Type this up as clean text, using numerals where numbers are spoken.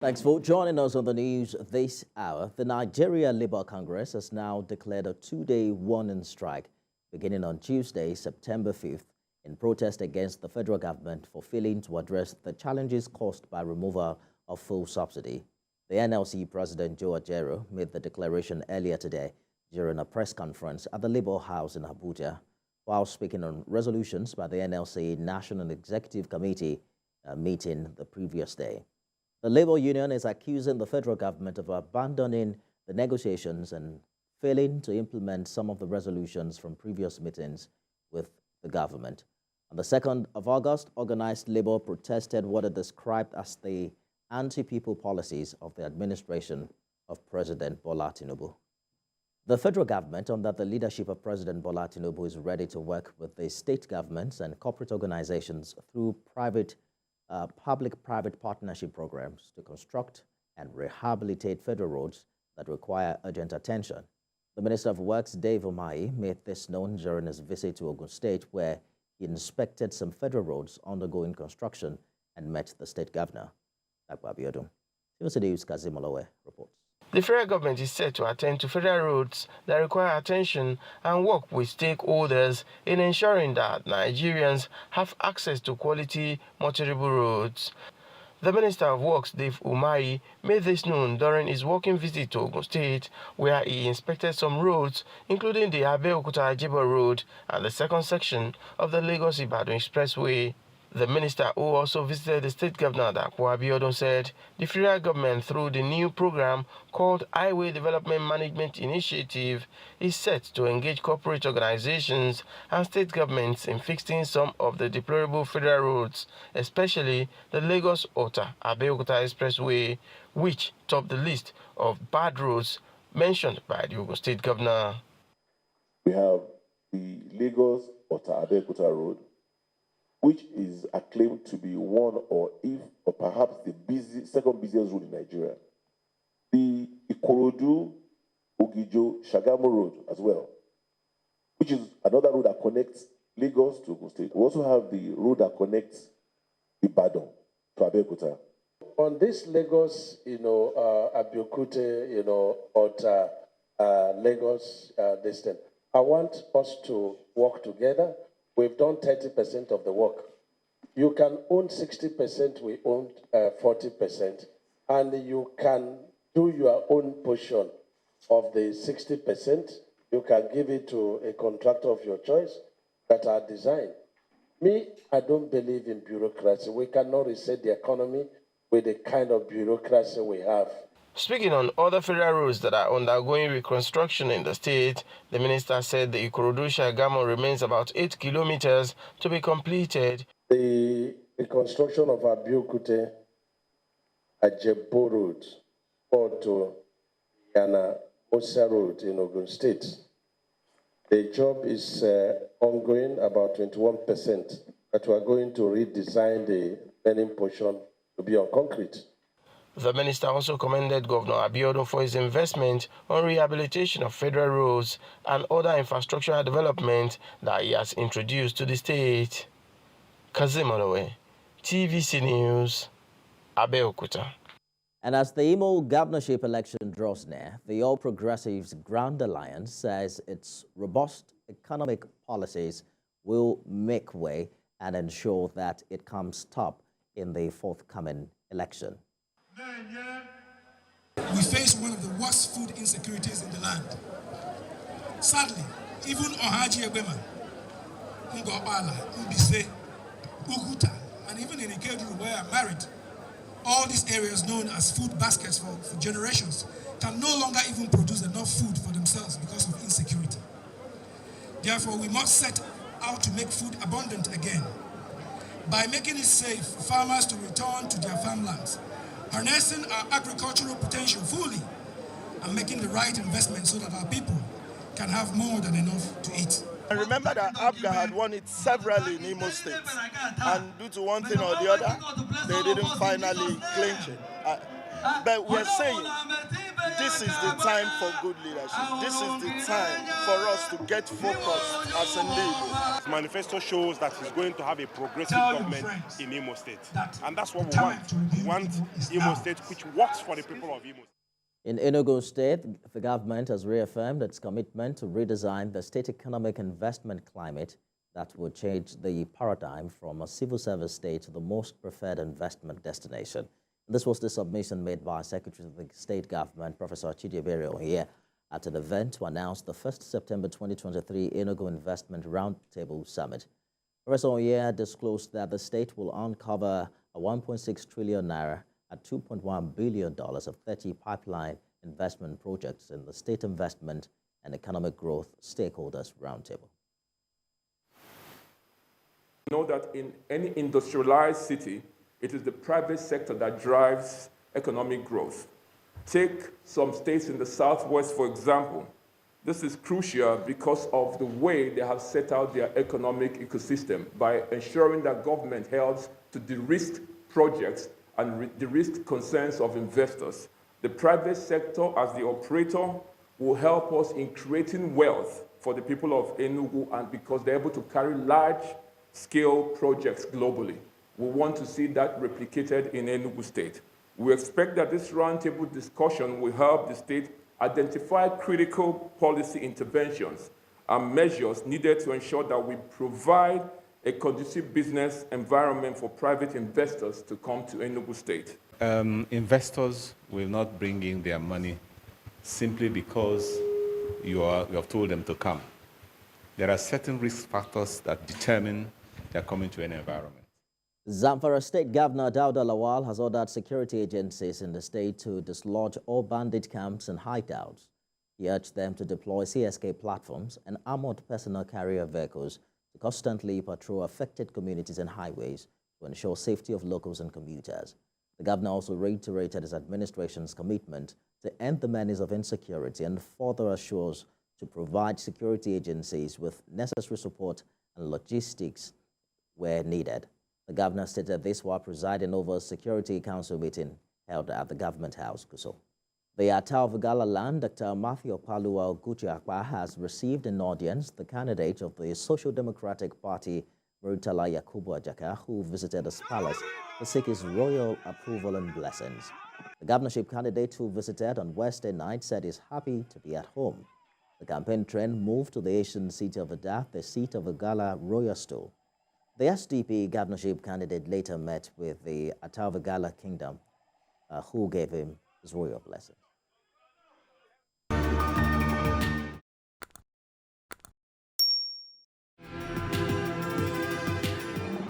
Thanks for joining us on the news this hour. The Nigeria Labour Congress has now declared a two-day warning strike beginning on Tuesday, September 5th, in protest against the federal government for failing to address the challenges caused by removal of fuel subsidy. The NLC President Ajaero made the declaration earlier today during a press conference at the Labour House in Abuja, while speaking on resolutions by the NLC National Executive Committee meeting the previous day. The Labour Union is accusing the federal government of abandoning the negotiations and failing to implement some of the resolutions from previous meetings with the government. On the 2nd of August, organized Labour protested what it described as the anti-people policies of the administration of President Bola Tinubu. The federal government, under the leadership of President Bola Tinubu, is ready to work with the state governments and corporate organizations through public-private partnership programs to construct and rehabilitate federal roads that require urgent attention. The Minister of Works, Dave Umahi, made this known during his visit to Enugu State, where he inspected some federal roads undergoing construction and met the state governor. Ajaero. TVC News' Kazimolowe reports. The federal government is set to attend to federal roads that require attention and work with stakeholders in ensuring that Nigerians have access to quality, multi-level roads. The Minister of Works, Dave Umahi, made this known during his working visit to Enugu State, where he inspected some roads, including the Ajaero Road and the second section of the Lagos-Ibadan Expressway. The minister, who also visited the state governor, Ajaero, said the federal government, through the new program called Highway Development Management Initiative, is set to engage corporate organizations and state governments in fixing some of the deplorable federal roads, especially the Lagos-Ota Abeokuta Expressway, which topped the list of bad roads mentioned by the Enugu State governor. We have the Lagos-Ota Abeokuta Road, which is acclaimed to be one or perhaps the second busiest road in Nigeria. The Ikorodu, Ogijo, Shagamu Road as well, which is another road that connects Lagos to Enugu State. We also have the road that connects Ibadan to Abeokuta. On this Lagos, Abeokuta, Ota, Lagos distance, I want us to work together. We've done 30% of the work. You can own 60%, we own 40%, and you can do your own portion of the 60%. You can give it to a contractor of your choice that are designed. Me, I don't believe in bureaucracy. We cannot reset the economy with the kind of bureaucracy we have. Speaking on other federal roads that are undergoing reconstruction in the state, the minister said the Ikorodu-Shagamu remains about 8 kilometers to be completed. The reconstruction of Abeokuta Ajaero Road or to Osa Road in Ogun State. The job is ongoing, about 21%, but we are going to redesign the remaining portion to be on concrete. The minister also commended Governor Ajaero for his investment on rehabilitation of federal roads and other infrastructural development that he has introduced to the state. Kazimolowe, TVC News, Abeokuta. And as the Imo governorship election draws near, the All Progressives Grand Alliance says its robust economic policies will make way and ensure that it comes top in the forthcoming election. We face one of the worst food insecurities in the land. Sadly, even Ohaji Ebema, Ngobala, Mbise, Uguta, and even in Ikedu, where I'm married, all these areas known as food baskets for generations can no longer even produce enough food for themselves because of insecurity. Therefore, we must set out to make food abundant again by making it safe for farmers to return to their farmlands, harnessing our agricultural potential fully, and making the right investments so that our people can have more than enough to eat. I remember that APGA had won it severally in Imo State, and due to one thing or the other, they didn't finally clinch it. But we're saying this is the time for good leadership. This is the time for us to get focused as a leader. The manifesto shows that he's going to have a progressive government in Imo State. And that's what we want. We want Imo State which works for the people of Imo State. In Enugu State, the government has reaffirmed its commitment to redesign the state economic investment climate that will change the paradigm from a civil service state to the most preferred investment destination. This was the submission made by Secretary of the State Government, Professor Ajaero, here at an event to announce the 1st September 2023 Enugu Investment Roundtable Summit. Professor Oye disclosed that the state will uncover a 1.6 trillion naira at $2.1 billion of 30 pipeline investment projects in the State Investment and Economic Growth Stakeholders Roundtable. Know that in any industrialized city, it is the private sector that drives economic growth. Take some states in the Southwest, for example. This is crucial because of the way they have set out their economic ecosystem by ensuring that government helps to de-risk projects and de-risk concerns of investors. The private sector, as the operator, will help us in creating wealth for the people of Enugu, and because they're able to carry large-scale projects globally. We want to see that replicated in Enugu State. We expect that this roundtable discussion will help the state identify critical policy interventions and measures needed to ensure that we provide a conducive business environment for private investors to come to Enugu State. Investors will not bring in their money simply because you have told them to come. There are certain risk factors that determine they're coming to an environment. Zamfara State Governor Dauda Lawal has ordered security agencies in the state to dislodge all bandit camps and hideouts. He urged them to deploy CSK platforms and armored personal carrier vehicles to constantly patrol affected communities and highways to ensure safety of locals and commuters. The governor also reiterated his administration's commitment to end the menace of insecurity and further assures to provide security agencies with necessary support and logistics where needed. The governor stated this while presiding over a Security Council meeting held at the Government House, Gusau. The Atao-Vagala land, Dr. Matthew Paluwa Oguchiakpa, has received in audience the candidate of the Social Democratic Party, Murtala Yakubu Ajaka, who visited his palace to seek his royal approval and blessings. The governorship candidate who visited on Wednesday night said he's happy to be at home. The campaign train moved to the ancient city of Adah, the seat of Vagala royal stool. The SDP governorship candidate later met with the Atao-Vagala kingdom, who gave him his royal blessing.